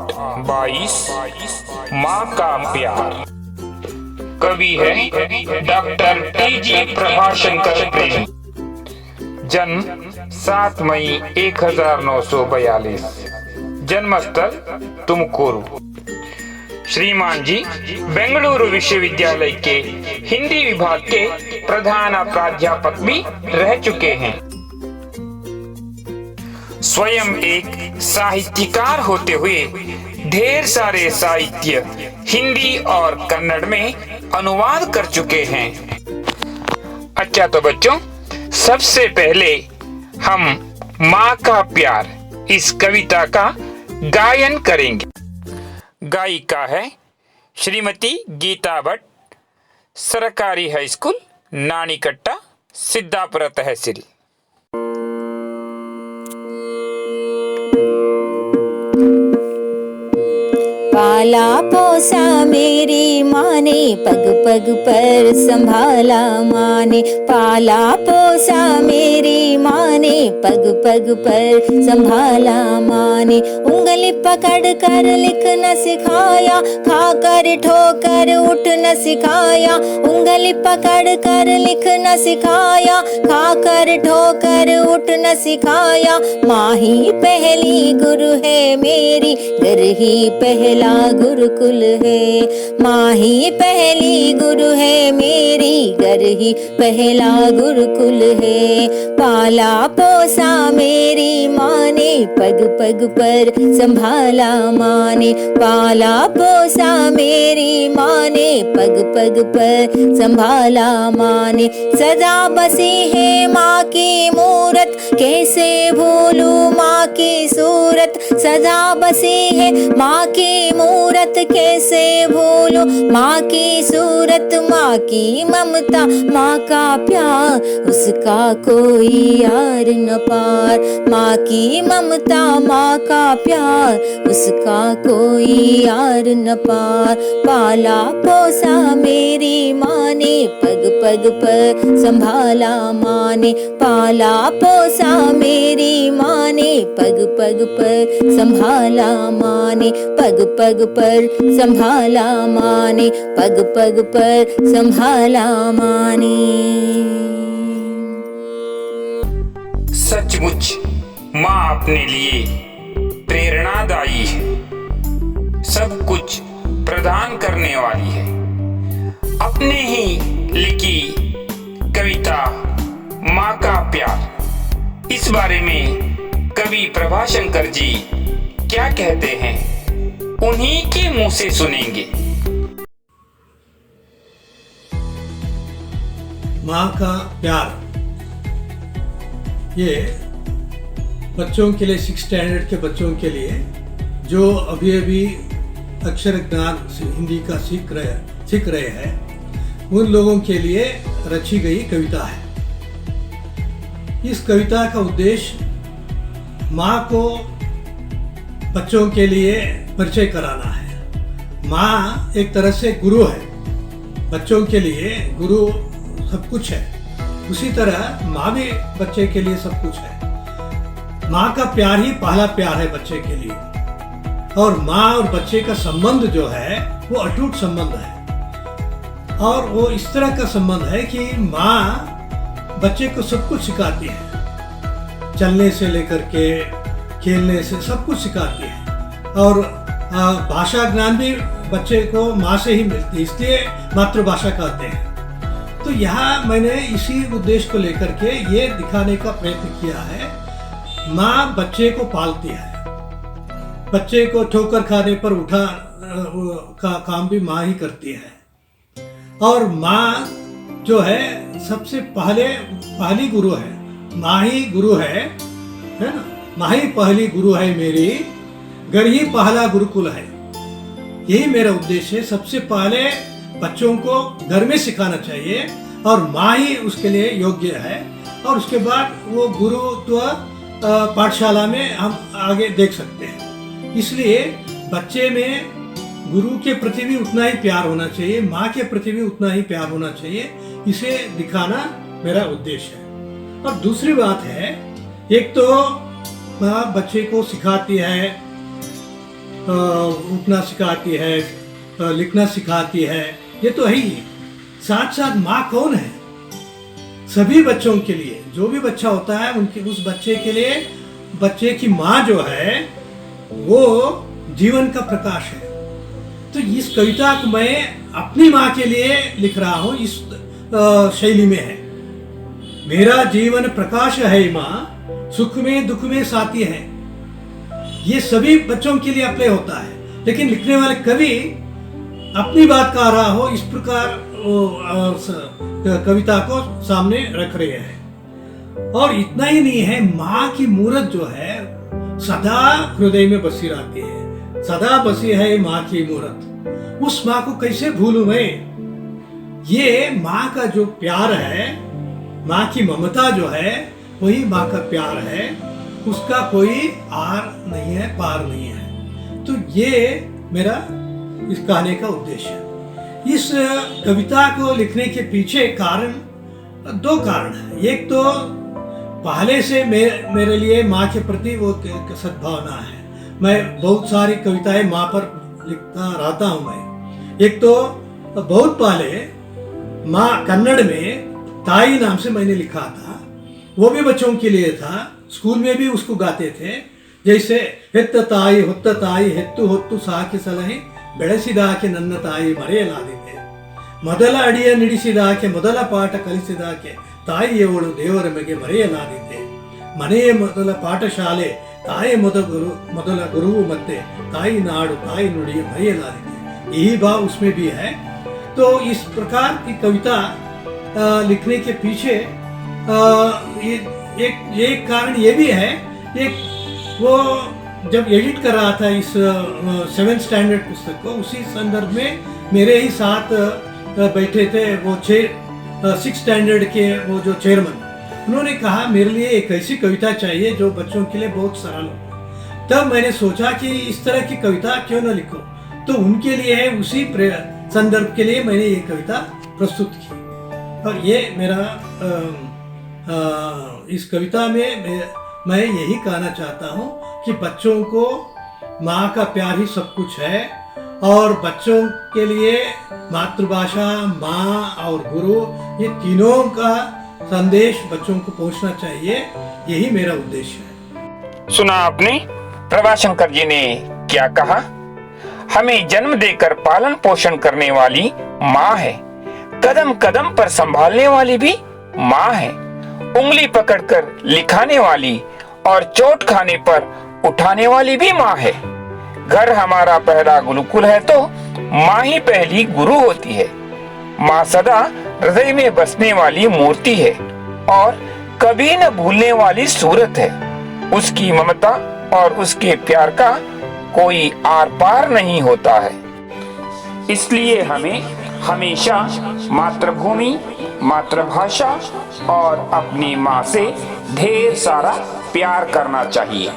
8, 22 माँ का प्यार। कवि है डॉक्टर टी.जी. प्रभाशंकर प्रेमी। जन्म 7 मई 1942। जन्मस्थल तुमकुरू। श्रीमान जी बेंगलुरु विश्वविद्यालय के हिंदी विभाग के प्रधान प्राध्यापक भी रह चुके हैं। स्वयं एक साहित्यकार होते हुए ढेर सारे साहित्य हिंदी और कन्नड़ में अनुवाद कर चुके हैं। अच्छा तो बच्चों, सबसे पहले हम माँ का प्यार इस कविता का गायन करेंगे। गायिका है श्रीमती गीता भट्ट, सरकारी हाई स्कूल नानीकट्टा, सिद्धापुर तहसील। पाला पोसा मेरी माँ ने, पग पग पर संभाला माँ ने। पाला पोसा मेरी माँ ने, पग पग पर संभाला माँ ने। उंगली पकड़ कर लिखना सिखाया, खाकर ठोकर उठना सिखाया। उंगली पकड़ कर लिखना सिखाया, खाकर ठोकर उठना सिखाया। माँ ही पहली गुरु है मेरी, घर ही पहला गुरुकुल है। माँ ही पहली गुरु है मेरी, घर ही पहला गुरुकुल है। पाला पोसा मेरी माँ ने, पग पग पर संभाला माँ ने। पाला पोसा मेरी माँ ने, पग पग पर संभाला माँ ने। सदा बसी है माँ की मूरत, कैसे भूलूं माँ की सूरत। सदा बसी है माँ की मूरत, कैसे भूलूं माँ की सूरत। माँ की ममता, माँ का प्यार, उसका कोई यार न पार। माँ की ममता, माँ का प्यार, उसका कोई यार न पार। पाला पोसा मेरी माँ ने, पग पग पर संभाला माँ ने। पाला पोसा मेरी माँ ने, पग पग पर संभाला माँ ने। पग पग पर संभाला माँ ने, पग पग पर संभाला माँ ने। सचमुच माँ अपने लिए प्रेरणादायी है, सब कुछ प्रदान करने वाली है। अपने ही लिखी कविता माँ का प्यार, इस बारे में कवि प्रभाशंकर जी क्या कहते हैं, उन्हीं के मुंह से सुनेंगे। माँ का प्यार, ये बच्चों के लिए 6 स्टैंडर्ड के बच्चों के लिए जो अभी अक्षर ज्ञान हिंदी का सीख रहे हैं, उन लोगों के लिए रची गई कविता है। इस कविता का उद्देश्य माँ को बच्चों के लिए परिचय कराना है। माँ एक तरह से गुरु है, बच्चों के लिए गुरु सब कुछ है। उसी तरह माँ भी बच्चे के लिए सब कुछ है। माँ का प्यार ही पहला प्यार है बच्चे के लिए। और माँ और बच्चे का संबंध जो है वो अटूट संबंध है। और वो इस तरह का संबंध है कि माँ बच्चे को सब कुछ सिखाती है, चलने से लेकर के खेलने से सब कुछ सिखाती है। और भाषा ज्ञान भी बच्चे को माँ से ही मिलती है, इसलिए मातृभाषा कहते हैं। तो यहाँ मैंने इसी उद्देश्य को लेकर के ये दिखाने का प्रयत्न किया है, माँ बच्चे को पालती है। बच्चे को ठोकर खाने पर उठा का काम भी माँ ही करती है। और माँ जो है सबसे पहली गुरु है। माँ ही गुरु है ना। माँ ही पहली गुरु है मेरी, घर ही पहला गुरुकुल है। यही मेरा उद्देश्य है। सबसे पहले बच्चों को घर में सिखाना चाहिए और माँ ही उसके लिए योग्य है। और उसके बाद वो गुरुत्व पाठशाला में हम आगे देख सकते हैं। इसलिए बच्चे में गुरु के प्रति भी उतना ही प्यार होना चाहिए, माँ के प्रति भी उतना ही प्यार होना चाहिए। इसे दिखाना मेरा उद्देश्य है। और दूसरी बात है, एक तो माँ बच्चे को सिखाती है उठना सिखाती है, लिखना सिखाती है, ये तो है ही। साथ साथ माँ कौन है? सभी बच्चों के लिए, जो भी बच्चा होता है उनके उस बच्चे के लिए बच्चे की माँ जो है वो जीवन का प्रकाश है। तो इस कविता को मैं अपनी माँ के लिए लिख रहा हूँ, इस शैली में है। मेरा जीवन प्रकाश है माँ, सुख में दुख में साथी है। ये सभी बच्चों के लिए अप्लाई होता है, लेकिन लिखने वाले कवि अपनी बात कह रहा हो इस प्रकार कविता को सामने रख रहे हैं। और इतना ही नहीं है, माँ की मूरत जो है सदा हृदय में बसी रहती है, सदा बसी है माँ की मूरत। उस माँ को कैसे भूलूं मैं? ये माँ का जो प्यार है, माँ की ममता जो है, वही माँ का प्यार है, उसका कोई आर नहीं है, पार नहीं है। तो ये मेरा इस कहानी का उद्देश्य है। इस कविता को लिखने के पीछे कारण, दो कारण है। एक तो पहले से मेरे लिए माँ के प्रति वो सद्भावना है। मैं बहुत सारी कविताएं माँ पर लिखता रहता हूँ मैं। एक तो बहुत पहले माँ कन्नड़ में ताई नाम से मैंने लिखा था, वो भी बच्चों के लिए था। स्कूल में भी उसको गाते थे, जैसे हेत्त ताई होत्त ताई हेत्तु होत्तु साकि सलहे ಬೆಳೆಸಿದಾಕೆ ನನ್ನ ತಾಯಿ ಮರೆಯಲಾದಿದೆ, ಮೊದಲ ಅಡಿಯ ನಿಡಿಸಿದಾಕೆ ಮೊದಲ ಪಾಠ ಕಲಿಸಿದಾಕೆ ತಾಯಿಯವಳು ದೇವರ ಮಗೆ ಮರೆಯಲಾದಿದ್ದೆ, ಮನೆಯ ಮೊದಲ ಪಾಠಶಾಲೆ ತಾಯಿ ಮೊದಲ ಗುರುವು ಮತ್ತೆ ताई नाड़ ताई नुड़ी मरेयलादिद्दे। यही भाव उसमें भी है। तो इस प्रकार की कविता लिखने के पीछे एक कारण ये भी है। एक वो जब एडिट कर रहा था इस 7th स्टैंडर्ड पुस्तक को, उसी संदर्भ में मेरे ही साथ बैठे थे वो 6th स्टैंडर्ड के वो जो चेयरमैन, उन्होंने कहा मेरे लिए एक ऐसी कविता चाहिए जो बच्चों के लिए बहुत सरल हो। तब मैंने सोचा कि इस तरह की कविता क्यों न लिखो, तो उनके लिए उसी संदर्भ के लिए मैंने ये कविता प्रस्तुत की। और ये मेरा इस कविता में मैं यही कहना चाहता हूँ कि बच्चों को माँ का प्यार ही सब कुछ है, और बच्चों के लिए मातृभाषा, माँ और गुरु, ये तीनों का संदेश बच्चों को पहुँचना चाहिए। यही मेरा उद्देश्य है। सुना आपने प्रभाशंकर जी ने क्या कहा? हमें जन्म देकर पालन पोषण करने वाली माँ है, कदम कदम पर संभालने वाली भी माँ है, उंगली पकड़कर लिखाने वाली और चोट खाने पर उठाने वाली भी माँ है। घर हमारा पहला गुरुकुल है तो माँ ही पहली गुरु होती है। माँ सदा हृदय में बसने वाली मूर्ति है और कभी न भूलने वाली सूरत है। उसकी ममता और उसके प्यार का कोई आर पार नहीं होता है। इसलिए हमें हमेशा मातृभूमि, मातृभाषा और अपनी माँ से ढेर सारा प्यार करना चाहिए।